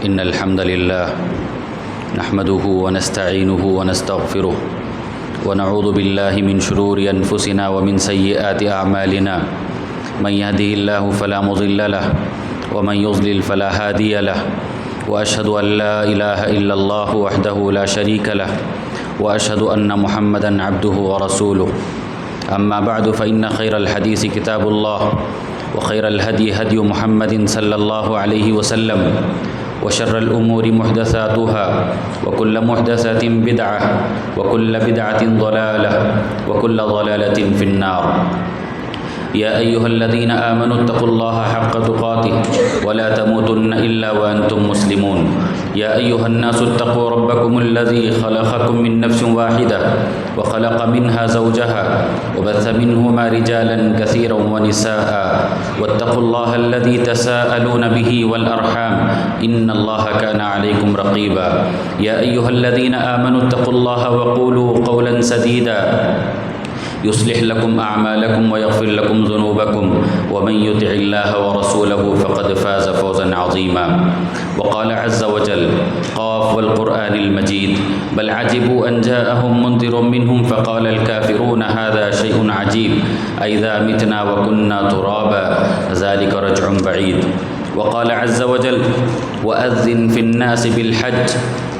إن الحمد لله نحمده ونستعينه ونستغفره ونعوذ بالله من شرور أنفسنا ومن سيئات أعمالنا من يهده الله فلا مضل له ومن يضلل فلا هادي له وأشهد أن لا إله إلا الله وحده لا شريك له وأشهد أن محمدًا عبده ورسوله أما بعد فإن خير الحديث كتاب الله وخير الهدي هدي محمد صلى الله عليه وسلم وشر الأمور محدثاتها وكل محدثة بدعة وكل بدعة ضلالة وكل ضلالة في النار. يا أيها الذين آمنوا اتقوا الله حق تقاته ولا تموتن إلا وأنتم مسلمون. يا أيها الناس اتقوا ربكم الذي خلقكم من نفس واحدة وخلق منها زوجها وبث منهما رجالا كثيرا ونساء واتقوا الله الذي تساءلون به والأرحام إن الله كان عليكم رقيبا. يا أيها الذين آمنوا اتقوا الله وقولوا قولا سديدا يصلح لكم أعمالكم ويغفر لكم ذنوبكم ومن يطع الله ورسوله فقد فاز فوزا عظيما. وقال عز وجل: قاف والقرآن المجيد بل عجبوا أن جاءهم منذر منهم فقال الكافرون هذا شيء عجيب أئذا متنا وكنا ترابا ذلك رجع بعيد. وقال عز وجل: وأذن في الناس بالحج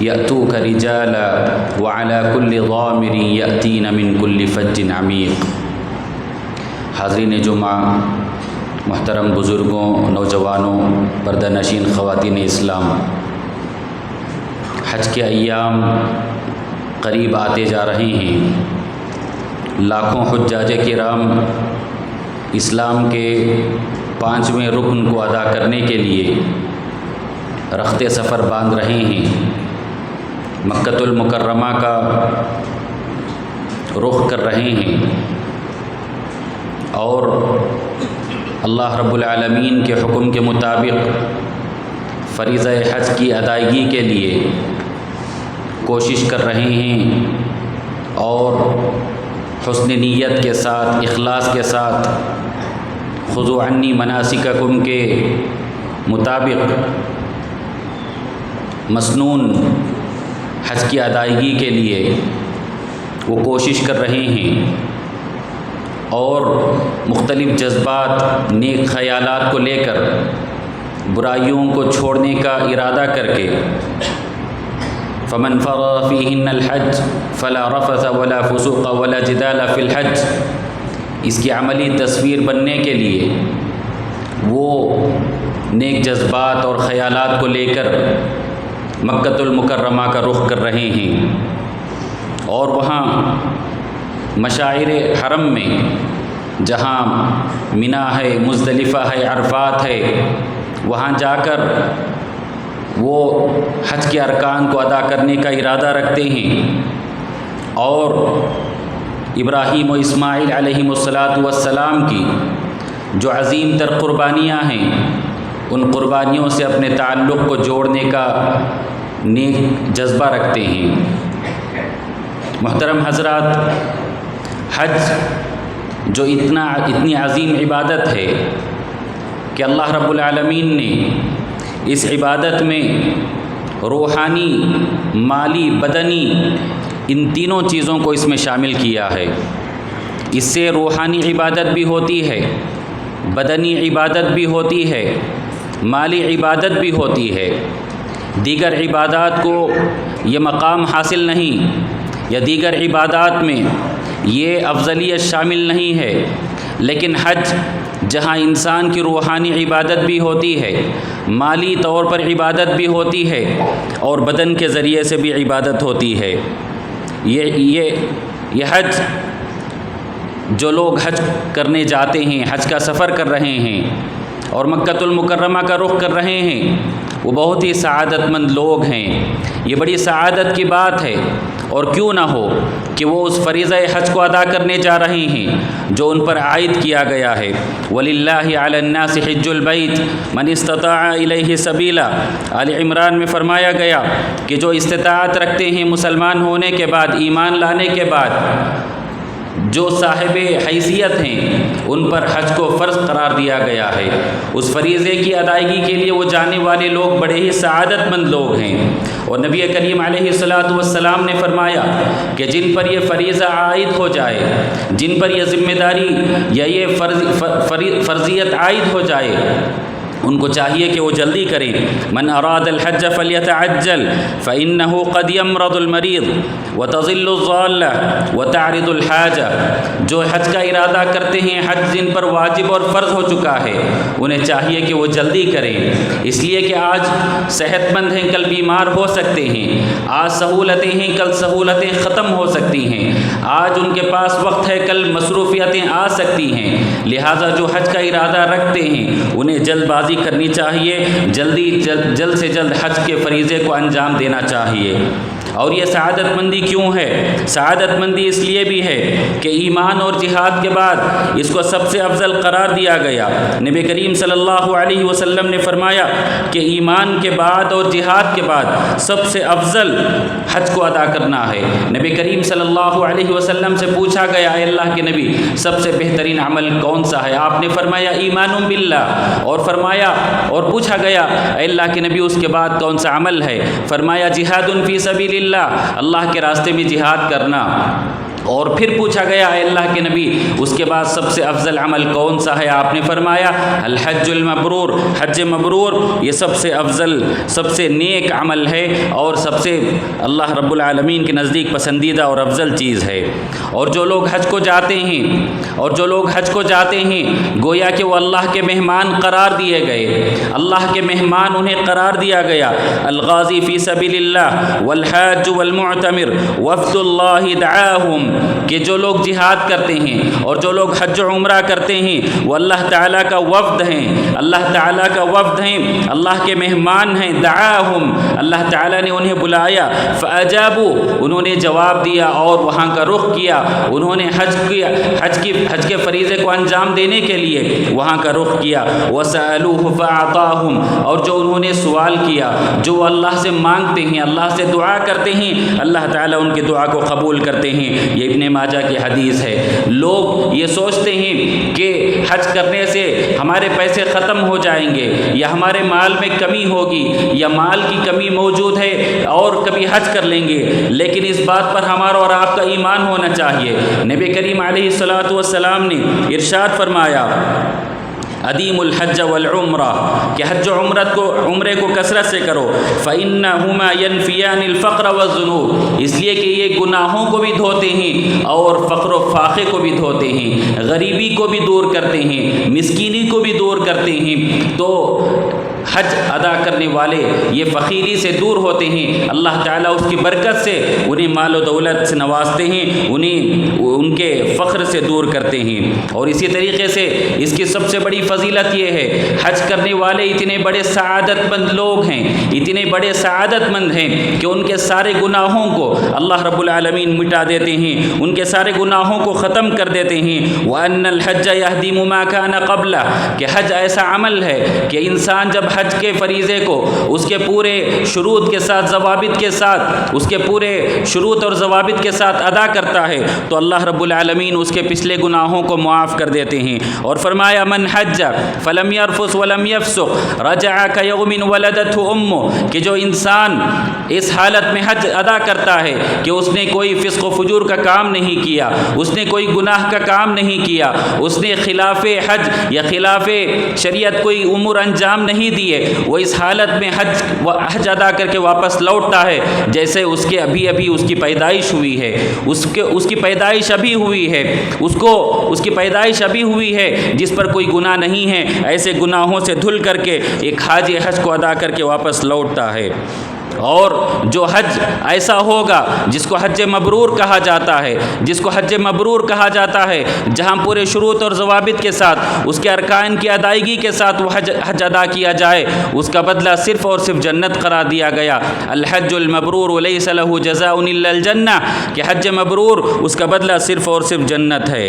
يأتوك رجالا وعلى كل ضامر يأتين من كل فج عميق. حاضرین جمعہ، محترم بزرگوں، نوجوانوں، پردہ نشین خواتین اسلام، حج کے ایام قریب آتے جا رہے ہیں. لاکھوں حجاج کرام اسلام کے 5ویں رکن کو ادا کرنے کے لیے رخت سفر باندھ رہے ہیں. مکۃ المکرمہ کا رخ کر رہے ہیں اور اللہ رب العالمین کے حکم کے مطابق فریضہ حج کی ادائیگی کے لیے کوشش کر رہے ہیں اور حسن نیت کے ساتھ، اخلاص کے ساتھ خذوا عنی مناسککم کے مطابق مسنون حج کی ادائیگی کے لیے وہ کوشش کر رہے ہیں اور مختلف جذبات، نیک خیالات کو لے کر برائیوں کو چھوڑنے کا ارادہ کر کے فمن فرض فیہن الحج فلا رفث ولا فسوق ولا جدال فی الحج، اس کی عملی تصویر بننے کے لیے وہ نیک جذبات اور خیالات کو لے کر مکۃ المکرمہ کا رخ کر رہے ہیں اور وہاں مشاعر حرم میں، جہاں منا ہے، مزدلفہ ہے، عرفات ہے، وہاں جا کر وہ حج کے ارکان کو ادا کرنے کا ارادہ رکھتے ہیں اور ابراہیم و اسماعیل علیہم السلام کی جو عظیم تر قربانیاں ہیں، ان قربانیوں سے اپنے تعلق کو جوڑنے کا نیک جذبہ رکھتے ہیں. محترم حضرات، حج جو اتنی عظیم عبادت ہے کہ اللہ رب العالمین نے اس عبادت میں روحانی، مالی، بدنی، ان تینوں چیزوں کو اس میں شامل کیا ہے. اس سے روحانی عبادت بھی ہوتی ہے، بدنی عبادت بھی ہوتی ہے، مالی عبادت بھی ہوتی ہے. دیگر عبادات کو یہ مقام حاصل نہیں، یا دیگر عبادات میں یہ افضلیت شامل نہیں ہے، لیکن حج جہاں انسان کی روحانی عبادت بھی ہوتی ہے، مالی طور پر عبادت بھی ہوتی ہے اور بدن کے ذریعے سے بھی عبادت ہوتی ہے. یہ حج جو لوگ حج کرنے جاتے ہیں، حج کا سفر کر رہے ہیں اور مکۃ المکرمہ کا رخ کر رہے ہیں، وہ بہت ہی سعادت مند لوگ ہیں. یہ بڑی سعادت کی بات ہے، اور کیوں نہ ہو کہ وہ اس فریضہ حج کو ادا کرنے جا رہے ہیں جو ان پر عائد کیا گیا ہے. وَلِلَّهِ عَلَى النَّاسِ حِجُّ الْبَيْتِ مَنِ اسْتَطَاعَ إِلَيْهِ سَبِيلًا. آل عمران میں فرمایا گیا کہ جو استطاعت رکھتے ہیں مسلمان ہونے کے بعد، ایمان لانے کے بعد، جو صاحب حیثیت ہیں ان پر حج کو فرض قرار دیا گیا ہے، اس فریضے کی ادائیگی کے لیے وہ جانے والے لوگ بڑے ہی سعادت مند لوگ ہیں۔ اور نبی کریم علیہ الصلاۃ والسلام نے فرمایا کہ جن پر یہ فریضہ عائد ہو جائے، جن پر یہ ذمہ داری یا یہ فرضیت عائد ہو جائے، ان کو چاہیے کہ وہ جلدی کریں۔ من اراد الحج فلیتعجل فإنه قد يمرض المریض وتظل الضالہ وتعرض الحاجہ۔ جو حج کا ارادہ کرتے ہیں، حج جن پر واجب اور فرض ہو چکا ہے، انہیں چاہیے کہ وہ جلدی کریں، اس لیے کہ آج صحت مند ہیں، کل بیمار ہو سکتے ہیں، آج سہولتیں ہیں، کل سہولتیں ختم ہو سکتی ہیں، آج ان کے پاس وقت ہے، کل مصروفیتیں آ سکتی ہیں۔ لہٰذا جو حج کا ارادہ رکھتے ہیں انہیں جلد بازی کرنی چاہیے، جلد سے جلد حج کے فریضے کو انجام دینا چاہیے۔ اور یہ سعادت مندی کیوں ہے؟ سعادت مندی اس لیے بھی ہے کہ ایمان اور جہاد کے بعد اس کو سب سے افضل قرار دیا گیا۔ نبی کریم صلی اللہ علیہ وسلم نے فرمایا کہ ایمان کے بعد اور جہاد کے بعد سب سے افضل حج کو ادا کرنا ہے۔ نبی کریم صلی اللہ علیہ وسلم سے پوچھا گیا، اے اللہ کے نبی، سب سے بہترین عمل کون سا ہے؟ آپ نے فرمایا ایمان باللہ، اور فرمایا اور پوچھا گیا، اے اللہ کے نبی، اس کے بعد کون سا عمل ہے؟ فرمایا جہاد فی سبیل اللہ کے راستے میں جہاد کرنا۔ اور پھر پوچھا گیا، اے اللہ کے نبی، اس کے بعد سب سے افضل عمل کون سا ہے؟ آپ نے فرمایا الحج المبرور، حج مبرور یہ سب سے افضل، سب سے نیک عمل ہے اور سب سے اللہ رب العالمین کے نزدیک پسندیدہ اور افضل چیز ہے۔ اور جو لوگ حج کو جاتے ہیں گویا کہ وہ اللہ کے مہمان قرار دیے گئے، اللہ کے مہمان انہیں قرار دیا گیا۔ الغازی فی سبیل اللہ والحاج والمعتمر وفد اللہ دعاہم، کہ جو لوگ جہاد کرتے ہیں اور جو لوگ حج و عمرہ کرتے ہیں وہ اللہ تعالیٰ کا وفد ہیں، اللہ تعالیٰ کا وفد ہیں، اللہ کے مہمان ہیں۔ دعاہم، اللہ تعالیٰ نے انہیں بلایا، فاجابوا، انہوں نے جواب دیا اور وہاں کا رخ کیا، انہوں نے حج کے فریضے کو انجام دینے کے لیے وہاں کا رخ کیا۔ وسألوہ فأعطاہم، اور جو انہوں نے سوال کیا، جو وہ اللہ سے مانگتے ہیں، اللہ سے دعا کرتے ہیں، اللہ تعالیٰ ان کی دعا کو قبول کرتے ہیں۔ یہ ابن ماجہ کی حدیث ہے۔ لوگ یہ سوچتے ہیں کہ حج کرنے سے ہمارے پیسے ختم ہو جائیں گے، یا ہمارے مال میں کمی ہوگی، یا مال کی کمی موجود ہے اور کبھی حج کر لیں گے، لیکن اس بات پر ہمارا اور آپ کا ایمان ہونا چاہیے۔ نبی کریم علیہ الصلاۃ والسلام نے ارشاد فرمایا ادیم الحج والعمرہ، کہ حج و عمرے کو کثرت سے کرو، فإنہما ينفیان الفقر والذنوب، اس لیے کہ یہ گناہوں کو بھی دھوتے ہیں اور فقر و فاقے کو بھی دھوتے ہیں، غریبی کو بھی دور کرتے ہیں، مسکینی کو بھی دور کرتے ہیں۔ تو حج ادا کرنے والے یہ فقیری سے دور ہوتے ہیں، اللہ تعالیٰ اس کی برکت سے انہیں مال و دولت سے نوازتے ہیں، انہیں ان کے فخر سے دور کرتے ہیں۔ اور اسی طریقے سے اس کی سب سے بڑی فضیلت یہ ہے، حج کرنے والے اتنے بڑے سعادت مند لوگ ہیں، اتنے بڑے سعادت مند ہیں کہ ان کے سارے گناہوں کو اللہ رب العالمین مٹا دیتے ہیں، ان کے سارے گناہوں کو ختم کر دیتے ہیں۔ وَأَنَّ الْحَجَّ يَهْدِمُ مَا كَانَ قَبْلَهُ، کہ حج ایسا عمل ہے کہ انسان جب حج کے فریضے کو اس کے پورے شروط کے ساتھ، ضوابط کے ساتھ، اس کے پورے شروط اور ضوابط کے ساتھ ادا کرتا ہے تو اللہ رب العالمین اس کے پچھلے گناہوں کو معاف کر دیتے ہیں۔ اور فرمایا من حج فلم يرفث ولم يفسق رجع كيوم ولدته امه، کہ جو انسان اس حالت میں حج ادا کرتا ہے کہ اس نے کوئی فسق و فجور کا کام نہیں کیا، اس نے کوئی گناہ کا کام نہیں کیا، اس نے خلاف حج یا خلاف شریعت کوئی امور انجام نہیں دیے، وہ اس حالت میں حج ادا کر کے واپس لوٹتا ہے جیسے اس کے ابھی اس کی پیدائش ہوئی ہے، اس کی پیدائش ابھی ہوئی ہے، اس کی پیدائش ابھی ہوئی ہے، جس پر کوئی گناہ نہیں ہے، ایسے گناہوں سے دھل کر کے ایک حاجی حج کو ادا کر کے واپس لوٹتا ہے۔ اور جو حج ایسا ہوگا جس کو حج مبرور کہا جاتا ہے، جہاں پورے شروط اور ضوابط کے ساتھ، اس کے ارکان کی ادائیگی کے ساتھ وہ حج ادا کیا جائے، اس کا بدلہ صرف اور صرف جنت قرار دیا گیا۔ الحج المبرور لیس له جزاء الا الجنہ، کہ حج مبرور اس کا بدلہ صرف اور صرف جنت ہے۔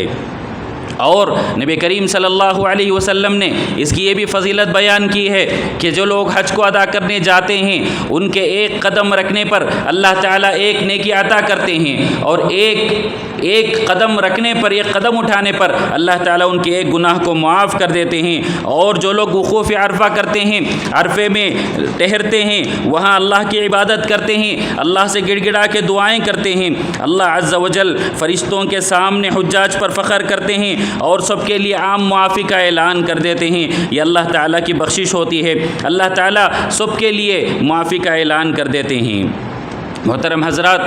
اور نبی کریم صلی اللہ علیہ وسلم نے اس کی یہ بھی فضیلت بیان کی ہے کہ جو لوگ حج کو ادا کرنے جاتے ہیں ان کے ایک قدم رکھنے پر اللہ تعالیٰ ایک نیکی عطا کرتے ہیں، اور ایک قدم رکھنے پر، ایک قدم اٹھانے پر اللہ تعالیٰ ان کے ایک گناہ کو معاف کر دیتے ہیں۔ اور جو لوگ وقوف عرفہ کرتے ہیں، عرفے میں ٹہرتے ہیں، وہاں اللہ کی عبادت کرتے ہیں، اللہ سے گڑ گڑا کے دعائیں کرتے ہیں، اللہ عز و جل فرشتوں کے سامنے حجاج پر فخر کرتے ہیں اور سب کے لیے عام معافی کا اعلان کر دیتے ہیں۔ یہ اللہ تعالیٰ کی بخشش ہوتی ہے، اللہ تعالیٰ سب کے لیے معافی کا اعلان کر دیتے ہیں۔ محترم حضرات،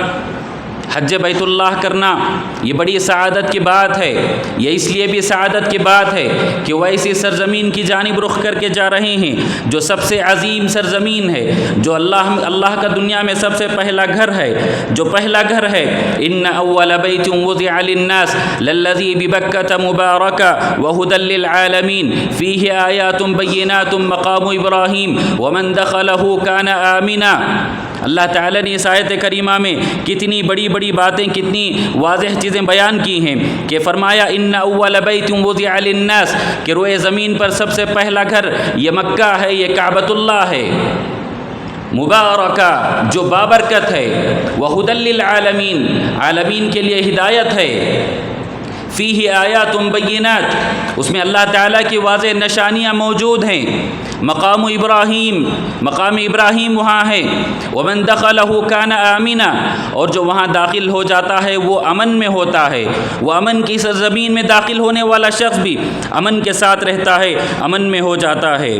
حج بیت اللہ کرنا یہ بڑی سعادت کی بات ہے۔ یہ اس لیے بھی سعادت کی بات ہے کہ وہ ایسی سرزمین کی جانب رخ کر کے جا رہے ہیں جو سب سے عظیم سرزمین ہے، جو اللہ کا دنیا میں سب سے پہلا گھر ہے، جو پہلا گھر ہے۔ ان اول بیت وضع للناس للذی ببکۃ مبارکہ وہدی للعالمین فیہ آیات بینات مقام ابراہیم ومن دخلہ کان آمنا۔ اللہ تعالیٰ نے اس آیت کریمہ میں کتنی بڑی بڑی باتیں، کتنی واضح چیزیں بیان کی ہیں کہ فرمایا ان اول بیت وضع للناس، کہ روئے زمین پر سب سے پہلا گھر یہ مکہ ہے، یہ کعبۃ اللہ ہے، مبارکہ جو بابرکت ہے، وہدی للعالمین عالمین کے لیے ہدایت ہے، فیہ آیات بینات اس میں اللہ تعالیٰ کی واضح نشانیاں موجود ہیں، مقام ابراہیم وہاں ہے، ومن دخلہ کان آمنا اور جو وہاں داخل ہو جاتا ہے وہ امن میں ہوتا ہے، وہ امن کی سرزمین میں داخل ہونے والا شخص بھی امن کے ساتھ رہتا ہے، امن میں ہو جاتا ہے۔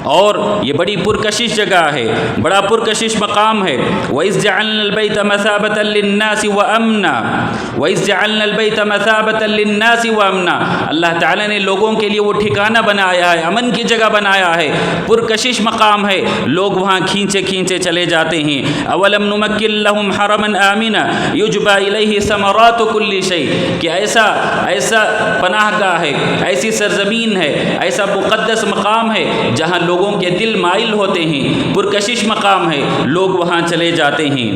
اور یہ بڑی پرکشش جگہ ہے، بڑا پرکشش مقام ہے۔ وَإِذْ جَعَلْنَا الْبَيْتَ مَثَابَةً لِلنَّاسِ وَأَمْنًا وَإِذْ جَعَلْنَا الْبَيْتَ مَثَابَةً لِلنَّاسِ وَأَمْنًا اللہ تعالیٰ نے لوگوں کے لیے وہ ٹھکانہ بنایا ہے، امن کی جگہ بنایا ہے، پرکشش مقام ہے، لوگ وہاں کھینچے کھینچے چلے جاتے ہیں۔ اولم نمکن لہم حرما آمنا یجبی الیہ ثمرات کل شیء کہ ایسا پناہ گاہ ہے، ایسی سرزمین ہے، ایسا مقدس مقام ہے جہاں لوگوں کے دل مائل ہوتے ہیں، پرکشش مقام ہے، لوگ وہاں چلے جاتے ہیں۔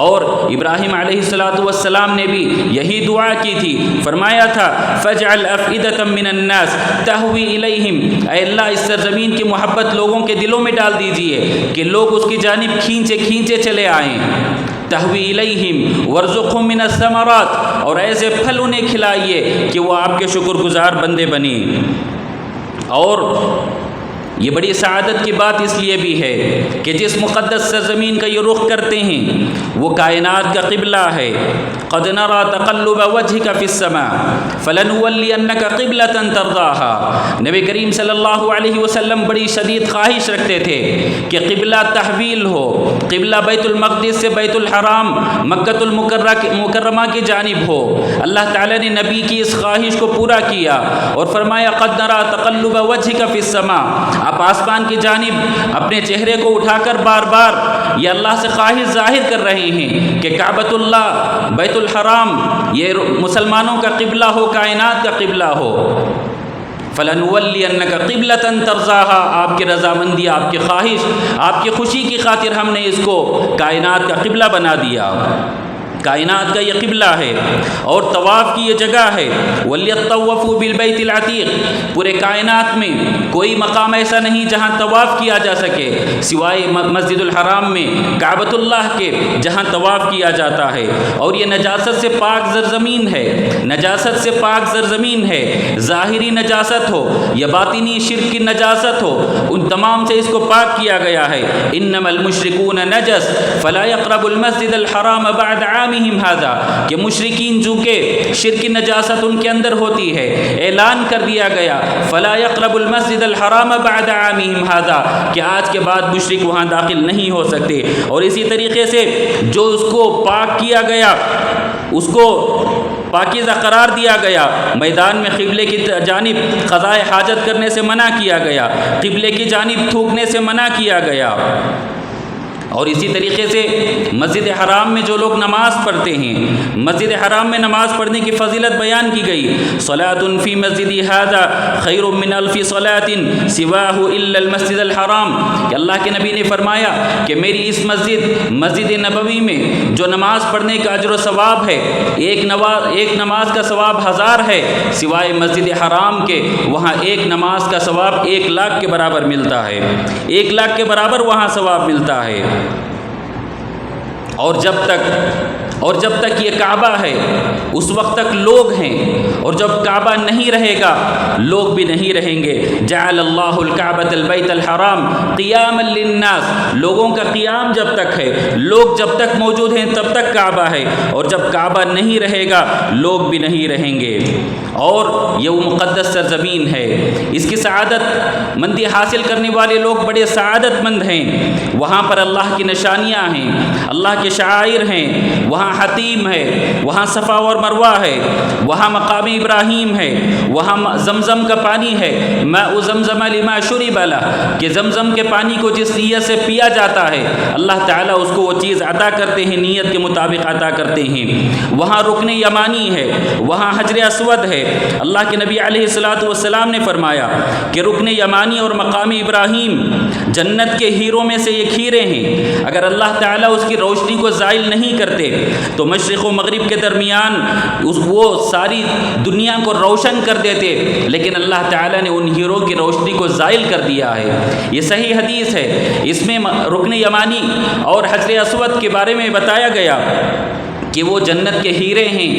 اور ابراہیم علیہ السلام نے بھی یہی دعا کی تھی، فرمایا تھا فَاجْعَلْ أَفْئِدَةً مِّنَ النَّاسِ تَهْوِي إِلَيْهِمْ اے اللہ اس سرزمین کی محبت لوگوں کے دلوں میں ڈال دیجئے کہ لوگ اس کی جانب کھینچے کھینچے چلے آئیں۔ تَهْوِي إِلَيْهِمْ وَارْزُقْهُم مِّنَ الثَّمَرَاتِ اور ایسے پھل انہیں کھلائیے کہ وہ آپ کے شکر گزار بندے بنیں۔ اور یہ بڑی سعادت کی بات اس لیے بھی ہے کہ جس مقدس سرزمین کا یہ رخ کرتے ہیں وہ کائنات کا قبلہ ہے۔ قد نرى تقلب وجهك في السماء فلنولينك قبلة ترضاها نبی کریم صلی اللہ علیہ وسلم بڑی شدید خواہش رکھتے تھے کہ قبلہ تحویل ہو، قبلہ بیت المقدس سے بیت الحرام مکۃ المکرمہ کی جانب ہو۔ اللہ تعالیٰ نے نبی کی اس خواہش کو پورا کیا اور فرمایا قد نرى تقلب وجهك في السماء آپ آسمان کی جانب اپنے چہرے کو اٹھا کر بار بار یہ اللہ سے خواہش ظاہر کر رہے ہیں کہ کعبۃ اللہ بیت الحرام یہ مسلمانوں کا قبلہ ہو، کائنات کا قبلہ ہو۔ فَلَنُوَلِّيَنَّكَ قِبْلَةً تَرْضَاهَا آپ کی رضامندی، آپ کی خواہش، آپ کی خوشی کی خاطر ہم نے اس کو کائنات کا قبلہ بنا دیا۔ کائنات کا یہ قبلہ ہے اور طواف کی یہ جگہ ہے۔ وَلْيَطَّوَّفُوا بِالْبَيْتِ الْعَتِيقِ پورے کائنات میں کوئی مقام ایسا نہیں جہاں طواف کیا جا سکے سوائے مسجد الحرام میں، کعبۃ اللہ کے، جہاں طواف کیا جاتا ہے۔ اور یہ نجاست سے پاک سرزمین ہے، نجاست سے پاک سرزمین ہے، ظاہری نجاست ہو یا باطنی شرک کی نجاست ہو، ان تمام سے اس کو پاک کیا گیا ہے۔ انما المشرکون نجس فلا يقربوا المسجد الحرام بعد عامهم هذا کہ مشرکین چونکہ شرک کی نجاست ان کے اندر ہوتی ہے، اعلان کر دیا گیا فلا يقرب المسجد الحرام بعد عامهم هذا کہ آج کے بعد مشرک وہاں داخل نہیں ہو سکتے۔ اور اسی طریقے سے جو اس کو پاک کیا گیا، اس کو پاکیزہ قرار دیا گیا، میدان میں قبلے کی جانب قضائے حاجت کرنے سے منع کیا گیا، قبلے کی جانب تھوکنے سے منع کیا گیا۔ اور اسی طریقے سے مسجد حرام میں جو لوگ نماز پڑھتے ہیں، مسجد حرام میں نماز پڑھنے کی فضیلت بیان کی گئی، صلاۃ فی مسجدی ھذا خیر من الف صلاۃ سواہ الا المسجد الحرام، کہ اللہ کے نبی نے فرمایا کہ میری اس مسجد نبوی میں جو نماز پڑھنے کا اجر و ثواب ہے، ایک نماز کا ثواب 1000 ہے، سوائے مسجد حرام کے وہاں ایک نماز کا ثواب 1,00,000 کے برابر ملتا ہے، 1,00,000 کے برابر وہاں ثواب ملتا ہے۔ اور جب تک یہ کعبہ ہے اس وقت تک لوگ ہیں، اور جب کعبہ نہیں رہے گا لوگ بھی نہیں رہیں گے۔ جعل اللہ الکعبۃ البیت الحرام قیاما للناس، لوگوں کا قیام جب تک ہے، لوگ جب تک موجود ہیں تب تک کعبہ ہے، اور جب کعبہ نہیں رہے گا لوگ بھی نہیں رہیں گے۔ اور یہ وہ مقدس سرزمین ہے، اس کی سعادت مندی حاصل کرنے والے لوگ بڑے سعادت مند ہیں۔ وہاں پر اللہ کی نشانیاں ہیں، اللہ کے شعائر ہیں، وہاں حتیم ہے، وہاں صفا اور مروہ ہے، وہاں مقام ابراہیم ہے، وہاں زمزم کا پانی ہے، ماء زمزم لما شرب لہ، کہ زمزم کے پانی کو جس نیت سے پیا جاتا ہے اللہ تعالیٰ اس کو وہ چیز عطا کرتے ہیں، نیت کے مطابق عطا کرتے ہیں۔ وہاں رکن یمانی ہے، وہاں حجر اسود ہے۔ اللہ کے نبی علیہ الصلوۃ والسلام نے فرمایا کہ رکن یمانی اور مقام ابراہیم جنت کے ہیروں میں سے ایک ہیرے ہیں، اگر اللہ تعالیٰ اس کی روشنی کو زائل نہیں کرتے تو مشرق و مغرب کے درمیان وہ ساری دنیا کو روشن کر دیتے، لیکن اللہ تعالیٰ نے ان ہیروں کی روشنی کو زائل کر دیا ہے۔ یہ صحیح حدیث ہے، اس میں رکن یمانی اور حجر اسود کے بارے میں بتایا گیا کہ وہ جنت کے ہیرے ہیں،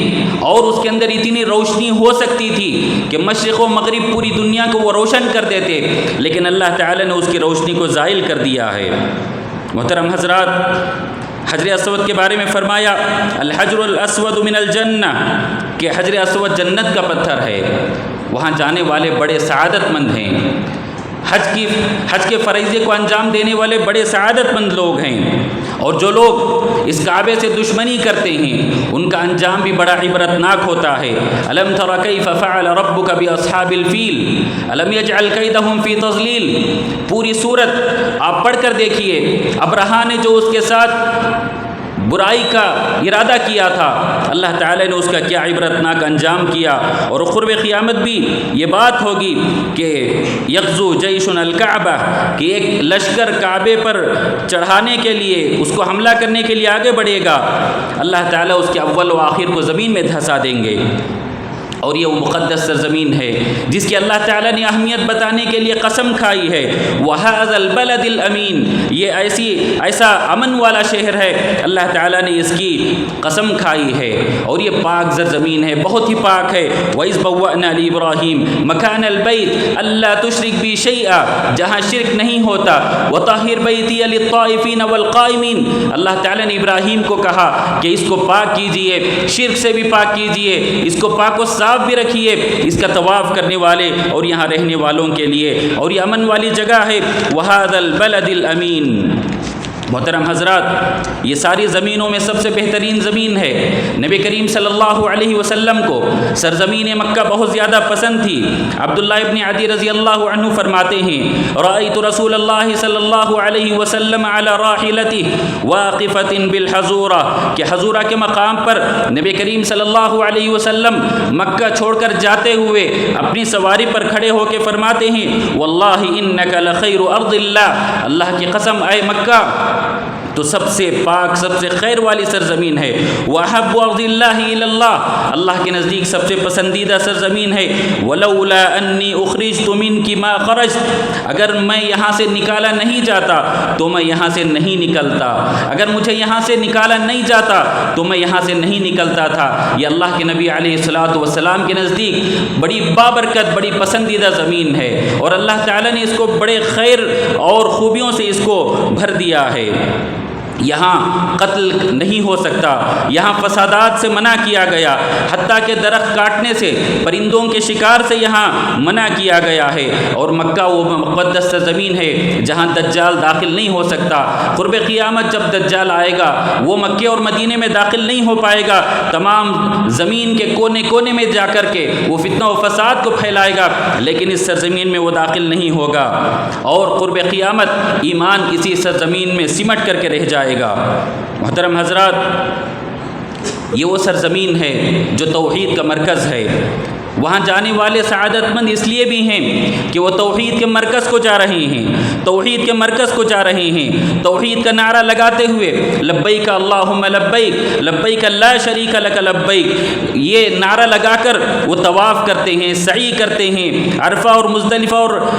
اور اس کے اندر اتنی روشنی ہو سکتی تھی کہ مشرق و مغرب پوری دنیا کو وہ روشن کر دیتے، لیکن اللہ تعالیٰ نے اس کی روشنی کو زائل کر دیا ہے۔ محترم حضرات، حجر اسود کے بارے میں فرمایا الحجر الاسود من الجنہ، کہ حجر اسود جنت کا پتھر ہے، وہاں جانے والے بڑے سعادت مند ہیں، حج کے فریضے کو انجام دینے والے بڑے سعادت مند لوگ ہیں۔ اور جو لوگ اس کعبے سے دشمنی کرتے ہیں ان کا انجام بھی بڑا عبرتناک ہوتا ہے۔ الم تر کیف فعل ربک باصحاب الفیل الم یجعل کیدہم فی تضلیل، پوری صورت آپ پڑھ کر دیکھیے، ابرہہ نے جو اس کے ساتھ برائی کا ارادہ کیا تھا اللہ تعالیٰ نے اس کا کیا عبرتناک انجام کیا۔ اور قرب قیامت بھی یہ بات ہوگی کہ یغزو جیش الکعبہ، کہ ایک لشکر کعبے پر چڑھانے کے لیے، اس کو حملہ کرنے کے لیے آگے بڑھے گا، اللہ تعالیٰ اس کے اول و آخر کو زمین میں دھسا دیں گے۔ اور یہ وہ مقدس سرزمین ہے جس کی اللہ تعالیٰ نے اہمیت بتانے کے لیے قسم کھائی ہے، وَهَذَا الْبَلَدِ الْأَمِينَ، یہ ایسا امن والا شہر ہے، اللہ تعالیٰ نے اس کی قسم کھائی ہے۔ اور یہ پاک سرزمین ہے، بہت ہی پاک ہے۔ وَإِذْ بَوَّأْنَا لِإِبْرَاهِيمَ مَكَانَ الْبَيْتِ أَلَّا تُشْرِكْ بِي شَيْئًا، جہاں شرک نہیں ہوتا، وَطَهِّرْ بَيْتِيَ لِلطَّائِفِينَ وَالْقَائِمِينَ، اللہ تعالیٰ نے ابراہیم کو کہا کہ اس کو پاک کیجئے، شرک سے بھی پاک کیجئے، اس کو پاک و صاف بھی رکھیے اس کا طواف کرنے والے اور یہاں رہنے والوں کے لیے، اور یہ امن والی جگہ ہے۔ وَهَذَا الْبَلَدِ الْأَمِينَ۔ محترم حضرات، یہ ساری زمینوں میں سب سے بہترین زمین ہے۔ نبی کریم صلی اللہ علیہ وسلم کو سرزمین مکہ بہت زیادہ پسند تھی۔ عبداللہ ابن عدی رضی اللہ عنہ فرماتے ہیں رأیت رسول اللہ صلی اللہ علیہ وسلم علی راحلتہ واقفۃ بالحضورہ، کہ حضورہ کے مقام پر نبی کریم صلی اللہ علیہ وسلم مکہ چھوڑ کر جاتے ہوئے اپنی سواری پر کھڑے ہو کے فرماتے ہیں واللہ انک لخیر ارض اللہ، اللہ کی قسم اے مکہ تو سب سے پاک، سب سے خیر والی سرزمین ہے۔ وَأَحَبُّ أَرْضِ اللَّهِ إِلَى اللَّهِ، اللہ کے نزدیک سب سے پسندیدہ سرزمین ہے۔ وَلَوْلَا أَنِّي أُخْرِجْتُ مِنْكِ مَا خَرَجْتُ، اگر میں یہاں سے نکالا نہیں جاتا تو میں یہاں سے نہیں نکلتا، اگر مجھے یہاں سے نکالا نہیں جاتا تو میں یہاں سے نہیں نکلتا تھا۔ یہ اللہ کے نبی علیہ الصلوۃ والسلام کے نزدیک بڑی بابرکت، بڑی پسندیدہ زمین ہے، اور اللہ تعالیٰ نے اس کو بڑے خیر اور خوبیوں سے اس کو بھر دیا ہے۔ یہاں قتل نہیں ہو سکتا، یہاں فسادات سے منع کیا گیا، حتیٰ کہ درخت کاٹنے سے، پرندوں کے شکار سے یہاں منع کیا گیا ہے۔ اور مکہ وہ مقدس زمین ہے جہاں دجال داخل نہیں ہو سکتا۔ قرب قیامت جب دجال آئے گا وہ مکے اور مدینے میں داخل نہیں ہو پائے گا، تمام زمین کے کونے کونے میں جا کر کے وہ فتنہ و فساد کو پھیلائے گا، لیکن اس سرزمین میں وہ داخل نہیں ہوگا۔ اور قرب قیامت ایمان اسی سرزمین میں سمٹ کر کے رہ جائے گا۔ محترم حضرات، یہ وہ سرزمین ہے جو توحید کا مرکز ہے۔ وہاں جانے والے سعادت مند اس لیے بھی ہیں کہ وہ توحید کے مرکز کو جا رہے ہیں، توحید کے مرکز کو جا رہے ہیں، توحید کا نعرہ لگاتے ہوئے لبیک اللہم لبیک لبیک لا شریک لک لبیک، یہ نعرہ لگا کر وہ طواف کرتے ہیں، سعی کرتے ہیں، عرفہ اور مزدلفہ اور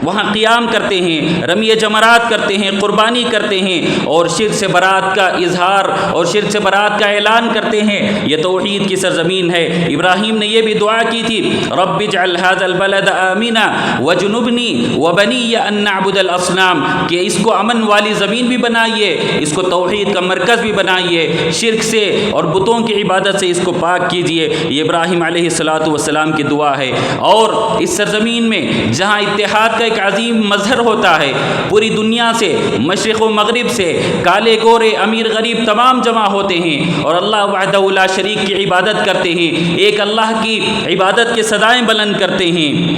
وہاں قیام کرتے ہیں، رمی جمرات کرتے ہیں، قربانی کرتے ہیں اور شرک سے برات کا اظہار اور شرک سے برات کا اعلان کرتے ہیں۔ یہ توحید کی سرزمین ہے۔ ابراہیم نے یہ بھی دعا کی تھی، رب اجعل ھذا البلد آمنا وجنبنی وبنی ان نعبد الاصنام، کہ اس کو امن والی زمین بھی بنائیے، اس کو توحید کا مرکز بھی بنائیے، شرک سے اور بتوں کی عبادت سے اس کو پاک کیجیے۔ یہ ابراہیم علیہ السلام کی دعا ہے۔ اور اس سرزمین میں جہاں اتحاد کا ایک عظیم مظہر ہوتا ہے، پوری دنیا سے، مشرق و مغرب سے، کالے گورے امیر غریب تمام جمع ہوتے ہیں اور اللہ وحدہ لا شریک کی عبادت کرتے ہیں، ایک اللہ کی عبادت کے صدائیں بلند کرتے ہیں۔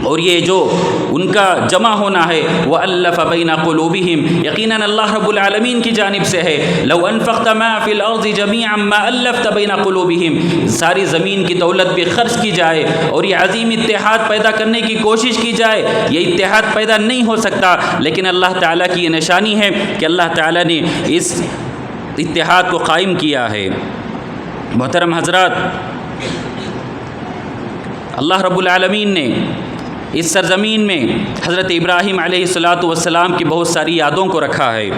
اور یہ جو ان کا جمع ہونا ہے وَأَلَّفَ بَيْنَ قُلُوبِهِمْ، یقیناً اللہ رب العالمین کی جانب سے ہے۔ لَوْ أَنفَقْتَ مَا فِي الْأَرْضِ جَمِيعًا مَا أَلَّفْتَ بَيْنَ قُلُوبِهِمْ، ساری زمین کی دولت بھی خرچ کی جائے اور یہ عظیم اتحاد پیدا کرنے کی کوشش کی جائے، یہ اتحاد پیدا نہیں ہو سکتا، لیکن اللہ تعالیٰ کی یہ نشانی ہے کہ اللہ تعالیٰ نے اس اتحاد کو قائم کیا ہے۔ محترم حضرات، اللہ رب العالمین نے اس سرزمین میں حضرت ابراہیم علیہ السلام کی بہت ساری یادوں کو رکھا ہے۔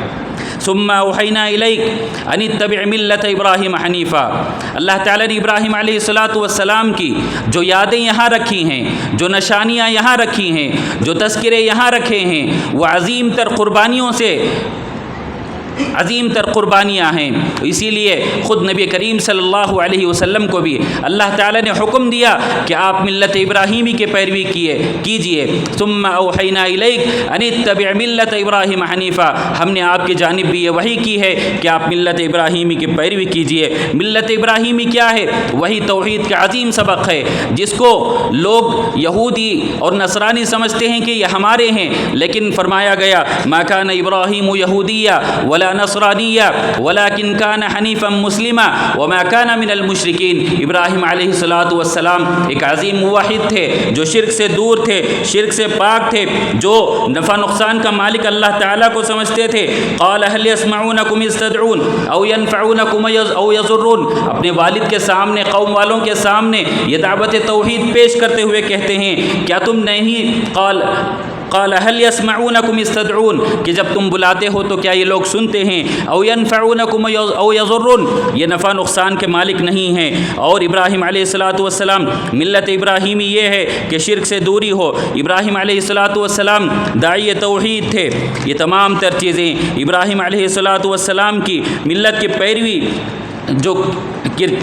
ثم اوحینا الیک ان اتبع ملت ابراہیم حنیفا، اللہ تعالیٰ نے ابراہیم علیہ السلام کی جو یادیں یہاں رکھی ہیں، جو نشانیاں یہاں رکھی ہیں، جو تذکرے یہاں رکھے ہیں، وہ عظیم تر قربانیوں سے عظیم تر قربانیاں ہیں۔ اسی لیے خود نبی کریم صلی اللہ علیہ وسلم کو بھی اللہ تعالیٰ نے حکم دیا کہ آپ ملت ابراہیمی کی پیروی کیجئے۔ ثم اوحینا الیک ان اتبع ملت ابراہیم حنیفا، ہم نے آپ کی جانب بھی یہ وحی کی ہے کہ آپ ملت ابراہیمی کی پیروی کیجئے۔ ملت ابراہیمی کیا ہے؟ وہی توحید کا عظیم سبق ہے جس کو لوگ یہودی اور نصرانی سمجھتے ہیں کہ یہ ہمارے ہیں، لیکن فرمایا گیا ما کان ابراہیم یہودیہ ولا نصرانیہ ولکن کان حنیفا مسلما وما کان من المشرکین۔ ابراہیم علیہ السلام ایک عظیم موحد تھے جو شرک سے دور تھے، شرک سے پاک تھے، جو نفع نقصان کا مالک اللہ تعالیٰ کو سمجھتے تھے۔ قال هل يسمعونكم اذ تدعون او ينفعونكم او يضرون، اپنے والد کے سامنے، قوم والوں کے سامنے یہ دعوت توحید پیش کرتے ہوئے کہتے ہیں کیا تم نہیں قال هل يسمعونكم اذ تدعون، کہ جب تم بلاتے ہو تو کیا یہ لوگ سنتے ہیں؟ او ينفعونكم او يضرون، یہ نفع نقصان کے مالک نہیں ہیں۔ اور ابراہیم علیہ السلام ملت ابراہیمی یہ ہے کہ شرک سے دوری ہو۔ ابراہیم علیہ السلام داعی توحید تھے۔ یہ تمام تر چیزیں ابراہیم علیہ السلام کی ملت کی پیروی جو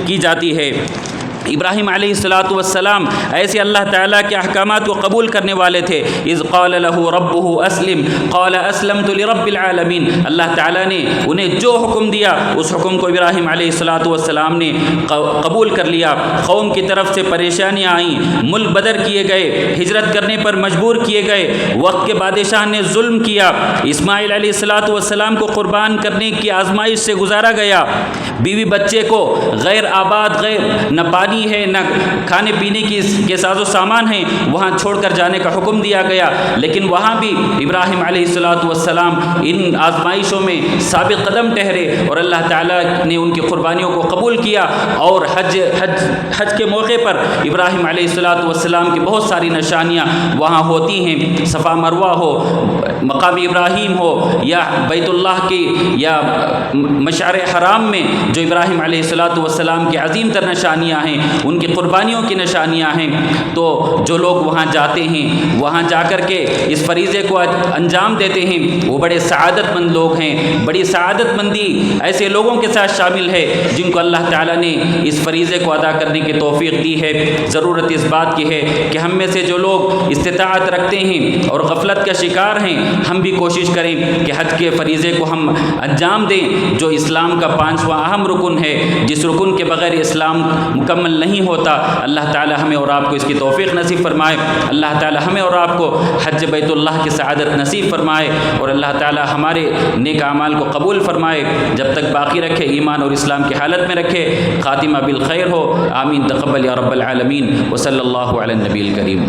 کی جاتی ہے۔ ابراہیم علیہ السلام ایسے اللہ تعالیٰ کے احکامات کو قبول کرنے والے تھے۔ اذ قال له ربه اسلم قال اسلمت لرب العالمین، اللہ تعالیٰ نے انہیں جو حکم دیا اس حکم کو ابراہیم علیہ السلام نے قبول کر لیا۔ قوم کی طرف سے پریشانیاں آئیں، ملک بدر کیے گئے، ہجرت کرنے پر مجبور کیے گئے، وقت کے بادشاہ نے ظلم کیا، اسماعیل علیہ السلام کو قربان کرنے کی آزمائش سے گزارا گیا، بیوی بچے کو غیر آباد، غیر نہ پانی ہے نہ کھانے پینے کے ساز و سامان ہیں، وہاں چھوڑ کر جانے کا حکم دیا گیا، لیکن وہاں بھی ابراہیم علیہ السلام ان آزمائشوں میں ثابت قدم ٹھہرے اور اللہ تعالیٰ نے ان کی قربانیوں کو قبول کیا۔ اور حج کے موقع پر ابراہیم علیہ السلام کی بہت ساری نشانیاں وہاں ہوتی ہیں، صفا مروہ ہو، مقام ابراہیم ہو، یا بیت اللہ کی یا مشعر حرام میں جو ابراہیم علیہ السلام کی عظیم تر نشانیاں ہیں، ان کی قربانیوں کی نشانیاں ہیں، تو جو لوگ وہاں جاتے ہیں، وہاں جا کر کے اس فریضے کو انجام دیتے ہیں، وہ بڑے سعادت مند لوگ ہیں۔ بڑی سعادت مندی ایسے لوگوں کے ساتھ شامل ہے جن کو اللہ تعالیٰ نے اس فریضے کو ادا کرنے کی توفیق دی ہے۔ ضرورت اس بات کی ہے کہ ہم میں سے جو لوگ استطاعت رکھتے ہیں اور غفلت کا شکار ہیں، ہم بھی کوشش کریں کہ حج کے فریضے کو ہم انجام دیں، جو اسلام کا 5واں اہم رکن ہے، جس رکن کے بغیر اسلام مکمل نہیں ہوتا۔ اللہ تعالیٰ ہمیں اور آپ کو اس کی توفیق نصیب فرمائے۔ اللہ تعالیٰ ہمیں اور آپ کو حج بیت اللہ کی سعادت نصیب فرمائے، اور اللہ تعالیٰ ہمارے نیک اعمال کو قبول فرمائے، جب تک باقی رکھے، ایمان اور اسلام کی حالت میں رکھے، خاتمہ بالخیر ہو۔ آمین تقبل یا رب العالمین، وصلی اللہ علی النبی الکریم۔